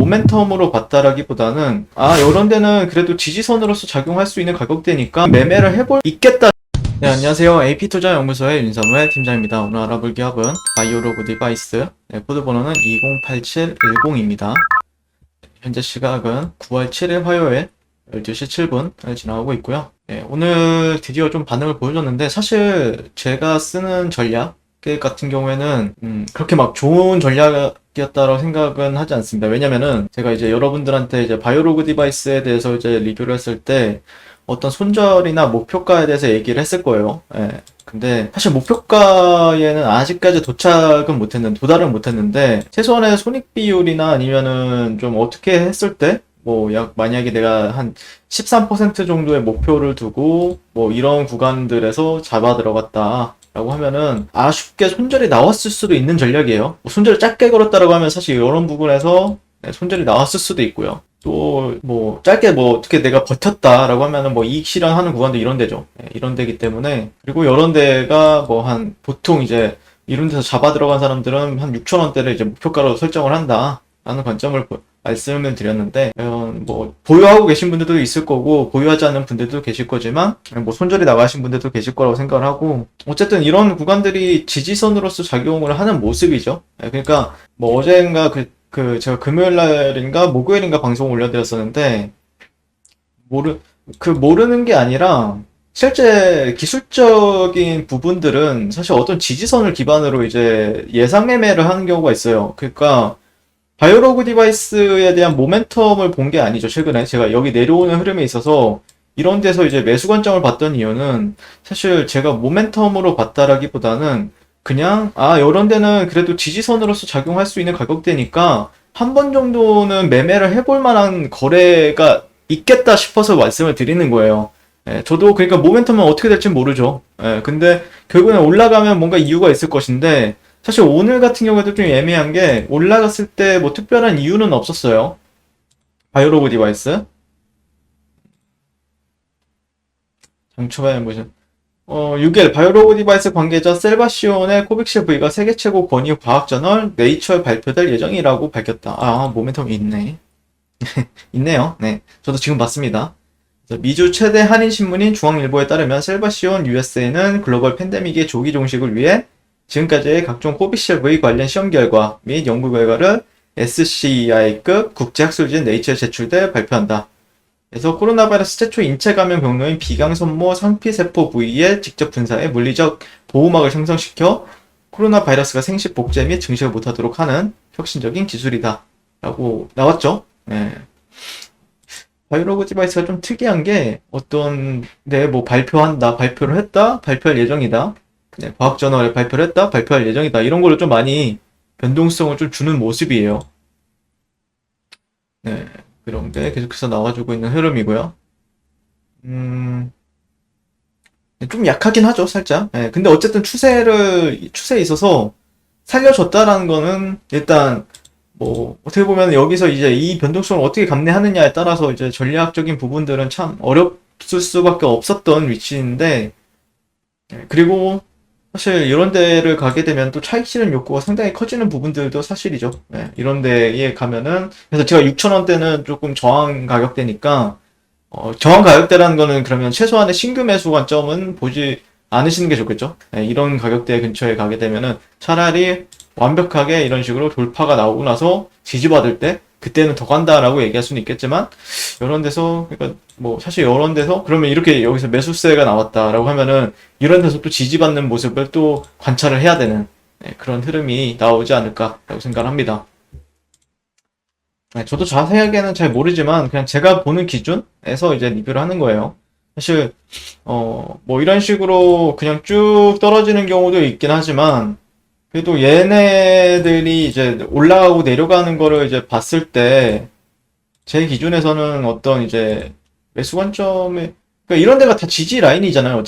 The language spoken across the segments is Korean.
모멘텀으로 봤다라기보다는 이런 데는 그래도 지지선으로서 작용할 수 있는 가격대니까 매매를 해볼 있겠다. 네, 안녕하세요. AP투자연구소의 윤사무의 팀장입니다. 오늘 알아볼 기업은 바이오로그 디바이스, 코드 번호는 208710입니다. 현재 시각은 9월 7일 화요일 12시 7분을 지나가고 있고요. 오늘 드디어 좀 반응을 보여줬는데, 사실 제가 쓰는 전략 같은 경우에는 그렇게 막 좋은 전략이었다고 생각은 하지 않습니다. 왜냐면은 제가 이제 여러분들한테 이제 바이오로그 디바이스에 대해서 이제 리뷰를 했을 때 어떤 손절이나 목표가에 대해서 얘기를 했을 거예요. 근데 사실 목표가에는 아직까지 도달을 못했는데, 최소한의 손익 비율이나 아니면은 좀 어떻게 했을 때 만약에 내가 한 13% 정도의 목표를 두고 이런 구간들에서 잡아 들어갔다 라고 하면은 아쉽게 손절이 나왔을 수도 있는 전략이에요. 손절을 짧게 걸었다라고 하면 사실 이런 부분에서 손절이 나왔을 수도 있고요. 또 짧게 어떻게 내가 버텼다라고 하면은 이익 실현하는 구간도 이런 데죠. 이런 데기 때문에. 그리고 이런 데가 보통 이제 이런 데서 잡아 들어간 사람들은 한 6,000원대를 이제 목표가로 설정을 한다 라는 관점을 말씀을 드렸는데, 보유하고 계신 분들도 있을 거고 보유하지 않는 분들도 계실 거지만 손절이 나가신 분들도 계실 거라고 생각을 하고, 어쨌든 이런 구간들이 지지선으로서 작용을 하는 모습이죠. 그러니까 어제인가 제가 금요일날인가 목요일인가 방송 올려드렸었는데, 모르는 게 아니라 실제 기술적인 부분들은 사실 어떤 지지선을 기반으로 이제 예상 매매를 하는 경우가 있어요. 그러니까 바이오로그 디바이스에 대한 모멘텀을 본 게 아니죠. 최근에 제가 여기 내려오는 흐름에 있어서 이런 데서 이제 매수 관점을 봤던 이유는, 사실 제가 모멘텀으로 봤다라기보다는 그냥 이런 데는 그래도 지지선으로서 작용할 수 있는 가격대니까 한 번 정도는 매매를 해볼 만한 거래가 있겠다 싶어서 말씀을 드리는 거예요. 저도 그러니까 모멘텀은 어떻게 될지 모르죠. 근데 결국엔 올라가면 뭔가 이유가 있을 것인데, 사실 오늘 같은 경우에도 좀 애매한 게, 올라갔을 때 특별한 이유는 없었어요. 바이오로그 디바이스. 장초반에 6일 바이오로그 디바이스 관계자 셀바시온의 코빅실 V가 세계 최고 권위 과학 저널 네이처에 발표될 예정이라고 밝혔다. 모멘텀이 있네. 있네요. 네. 저도 지금 봤습니다. 미주 최대 한인 신문인 중앙일보에 따르면 셀바시온 USA는 글로벌 팬데믹의 조기 종식을 위해 지금까지의 각종 코비실V 관련 시험 결과 및 연구 결과를 SCI급 국제학술지인 네이처에 제출돼 발표한다. 그래서 코로나 바이러스 최초 인체 감염 경로인 비강선모 상피세포 부위에 직접 분사해 물리적 보호막을 형성시켜 코로나 바이러스가 생식 복제 및 증식을 못하도록 하는 혁신적인 기술이다 라고 나왔죠. 바이오로그 디바이스가 좀 특이한 게, 발표를 했다, 발표할 예정이다, 과학저널에 발표를 했다, 발표할 예정이다, 이런 걸로 좀 많이 변동성을 좀 주는 모습이에요. 그런 게 계속해서 나와주고 있는 흐름이고요. 좀 약하긴 하죠, 살짝. 근데 어쨌든 추세에 있어서 살려줬다라는 거는, 일단 어떻게 보면 여기서 이제 이 변동성을 어떻게 감내하느냐에 따라서 이제 전략적인 부분들은 참 어렵을 수밖에 없었던 위치인데, 그리고 사실 이런 데를 가게 되면 또 차익 실현 욕구가 상당히 커지는 부분들도 사실이죠. 이런 데에 가면은, 그래서 제가 6,000원대는 조금 저항 가격대니까, 저항 가격대라는 거는 그러면 최소한의 신규 매수 관점은 보지 않으시는 게 좋겠죠. 이런 가격대 근처에 가게 되면은 차라리 완벽하게 이런 식으로 돌파가 나오고 나서 지지받을 때, 그때는 더 간다라고 얘기할 수는 있겠지만, 이런 데서, 그러니까 사실 이런 데서 그러면 이렇게 여기서 매수세가 나왔다라고 하면은 이런 데서 또 지지받는 모습을 또 관찰을 해야 되는 그런 흐름이 나오지 않을까라고 생각을 합니다. 저도 자세하게는 잘 모르지만 그냥 제가 보는 기준에서 이제 리뷰를 하는 거예요. 사실 이런 식으로 그냥 쭉 떨어지는 경우도 있긴 하지만, 그래도 얘네들이 이제 올라가고 내려가는 거를 이제 봤을 때, 제 기준에서는 어떤 이제 매수 관점에, 그러니까 이런 데가 다 지지 라인이잖아요.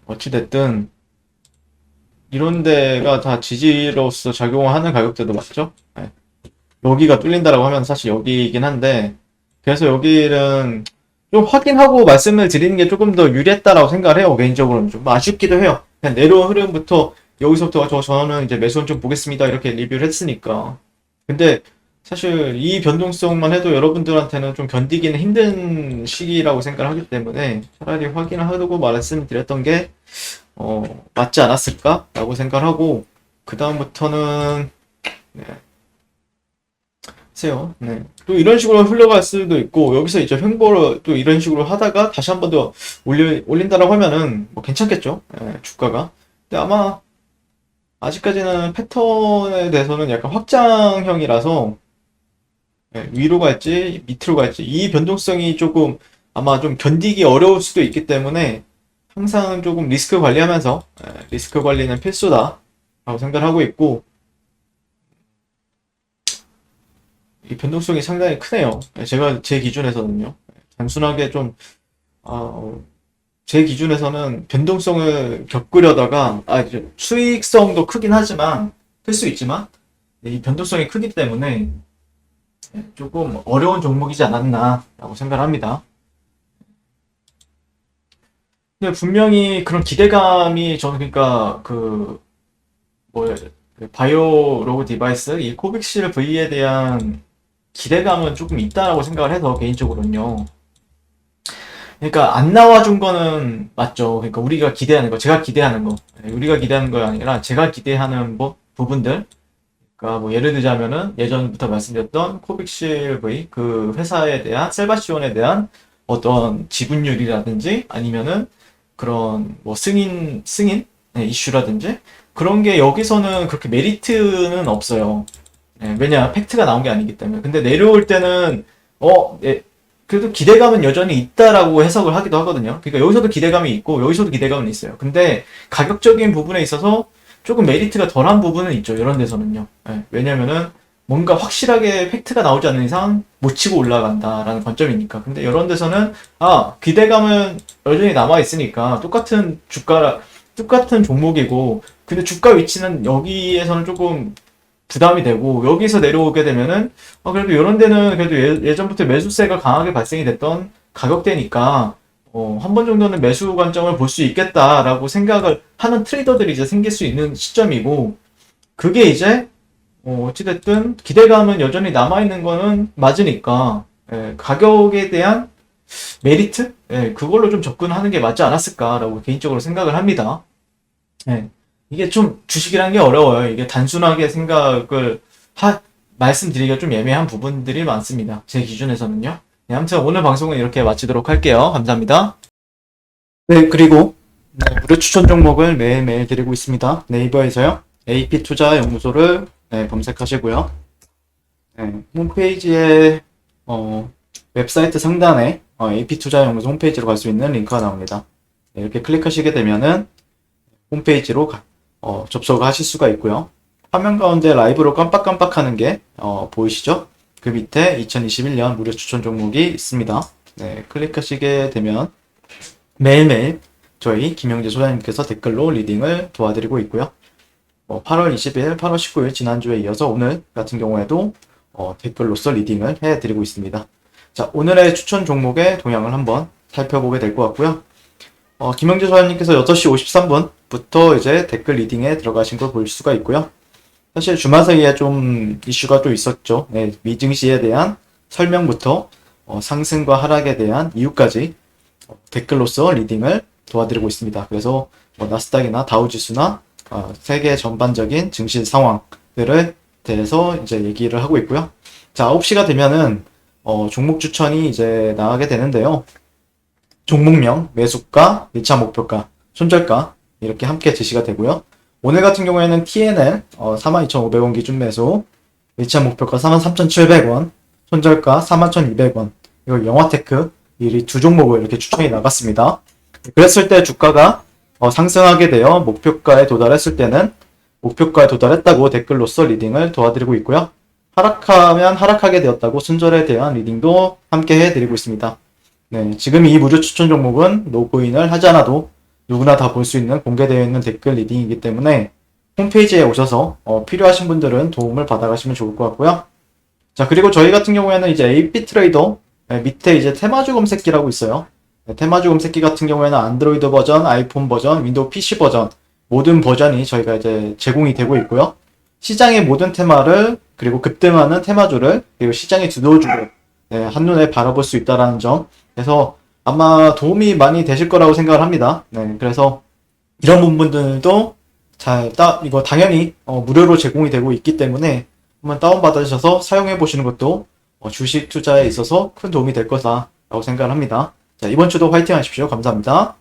어찌됐든 이런 데가 다 지지로서 작용하는 가격대도 맞죠? 여기가 뚫린다라고 하면 사실 여기이긴 한데, 그래서 여기는 좀 확인하고 말씀을 드리는 게 조금 더 유리했다라고 생각을 해요. 개인적으로는 좀 아쉽기도 해요. 그냥 내려온 흐름부터 여기서부터 저는 이제 매수원 좀 보겠습니다 이렇게 리뷰를 했으니까. 근데 사실 이 변동성만 해도 여러분들한테는 좀 견디기는 힘든 시기라고 생각을 하기 때문에 차라리 확인을 하고 말씀드렸던 게 맞지 않았을까라고 생각을 하고 그 다음부터는 네, 세요. 네. 또 이런 식으로 흘러갈 수도 있고 여기서 이제 횡보를 또 이런 식으로 하다가 다시 한 번 더 올린다라고 하면은 뭐 괜찮겠죠. 예, 주가가. 근데 아마 아직까지는 패턴에 대해서는 약간 확장형이라서 위로 갈지 밑으로 갈지 이 변동성이 조금 아마 좀 견디기 어려울 수도 있기 때문에 항상 조금 리스크 관리하면서 리스크 관리는 필수다 라고 생각을 하고 있고 이 변동성이 상당히 크네요. 제가 제 기준에서는요. 단순하게 좀 제 기준에서는 변동성을 겪으려다가 수익성도 크긴 하지만 클 수 있지만 이 변동성이 크기 때문에 조금 어려운 종목이지 않았나라고 생각을 합니다. 근데 분명히 그런 기대감이 저는 그러니까 그 뭐야 바이오 로그 디바이스 이 코빅실 V에 대한 기대감은 조금 있다라고 생각을 해서 개인적으로는요. 그러니까 안 나와준 거는 맞죠. 그러니까 우리가 기대하는 거, 제가 기대하는 거, 우리가 기대하는 거 아니라 제가 기대하는 뭐 부분들. 그러니까 뭐 예를 들자면은 예전부터 말씀드렸던 코빅실 V 그 회사에 대한 셀바시온에 대한 어떤 지분율이라든지 아니면은 그런 뭐 승인 이슈라든지 그런 게 여기서는 그렇게 메리트는 없어요. 왜냐 팩트가 나온 게 아니기 때문에. 근데 내려올 때는 그래도 기대감은 여전히 있다라고 해석을 하기도 하거든요. 그러니까 여기서도 기대감이 있고 여기서도 기대감은 있어요. 근데 가격적인 부분에 있어서 조금 메리트가 덜한 부분은 있죠. 이런 데서는요. 왜냐면은 뭔가 확실하게 팩트가 나오지 않는 이상 못 치고 올라간다라는 관점이니까. 근데 이런 데서는 기대감은 여전히 남아 있으니까 똑같은 주가라 똑같은 종목이고 근데 주가 위치는 여기에서는 조금 부담이 되고 여기서 내려오게 되면은 그래도 이런 데는 그래도 예전부터 매수세가 강하게 발생이 됐던 가격대니까 한 번 정도는 매수 관점을 볼 수 있겠다라고 생각을 하는 트레이더들이 이제 생길 수 있는 시점이고 그게 이제 어찌됐든 기대감은 여전히 남아있는 거는 맞으니까 가격에 대한 메리트? 그걸로 좀 접근하는 게 맞지 않았을까라고 개인적으로 생각을 합니다. 이게 좀 주식이라는 게 어려워요. 이게 단순하게 생각을 말씀드리기가 좀 애매한 부분들이 많습니다. 제 기준에서는요. 네, 아무튼 오늘 방송은 이렇게 마치도록 할게요. 감사합니다. 네, 그리고 무료 추천 종목을 매일매일 드리고 있습니다. 네이버에서요. AP투자연구소를 검색하시고요. 홈페이지에 웹사이트 상단에 AP투자연구소 홈페이지로 갈 수 있는 링크가 나옵니다. 이렇게 클릭하시게 되면은 홈페이지로 접속을 하실 수가 있고요. 화면 가운데 라이브로 깜빡깜빡 하는 게 보이시죠? 그 밑에 2021년 무료 추천 종목이 있습니다. 클릭하시게 되면 매일매일 저희 김영재 소장님께서 댓글로 리딩을 도와드리고 있고요. 8월 20일, 8월 19일 지난주에 이어서 오늘 같은 경우에도 댓글로서 리딩을 해드리고 있습니다. 자, 오늘의 추천 종목의 동향을 한번 살펴보게 될 것 같고요. 김영재 소장님께서 6시 53분부터 이제 댓글 리딩에 들어가신 걸 볼 수가 있고요. 사실 주말 사이에 좀 이슈가 또 있었죠. 미증시에 대한 설명부터 상승과 하락에 대한 이유까지 댓글로서 리딩을 도와드리고 있습니다. 그래서 나스닥이나 다우지수나 세계 전반적인 증시 상황들에 대해서 이제 얘기를 하고 있고요. 자, 9시가 되면은 종목 추천이 이제 나가게 되는데요. 종목명, 매수가, 1차 목표가, 손절가 이렇게 함께 제시가 되고요. 오늘 같은 경우에는 TNL 42,500원 기준 매수, 1차 목표가 43,700원, 손절가 41,200원, 이거 영화테크 이 두 종목을 이렇게 추천이 나갔습니다. 그랬을 때 주가가 상승하게 되어 목표가에 도달했을 때는 목표가에 도달했다고 댓글로서 리딩을 도와드리고 있고요. 하락하면 하락하게 되었다고 손절에 대한 리딩도 함께 해드리고 있습니다. 지금 이 무료 추천 종목은 로그인을 하지 않아도 누구나 다 볼 수 있는 공개되어 있는 댓글 리딩이기 때문에 홈페이지에 오셔서 필요하신 분들은 도움을 받아가시면 좋을 것 같고요. 자, 그리고 저희 같은 경우에는 이제 AP 트레이더 밑에 이제 테마주 검색기라고 있어요. 테마주 검색기 같은 경우에는 안드로이드 버전, 아이폰 버전, 윈도우 PC 버전 모든 버전이 저희가 이제 제공이 되고 있고요. 시장의 모든 테마를 그리고 급등하는 테마주를 그리고 시장의 주도주를 네, 한눈에 바라볼 수 있다라는 점. 그래서 아마 도움이 많이 되실 거라고 생각을 합니다. 네, 그래서 이런 부분들도 이거 당연히 무료로 제공이 되고 있기 때문에 한번 다운받으셔서 사용해 보시는 것도 주식 투자에 있어서 큰 도움이 될 거다라고 생각을 합니다. 자, 이번 주도 화이팅 하십시오. 감사합니다.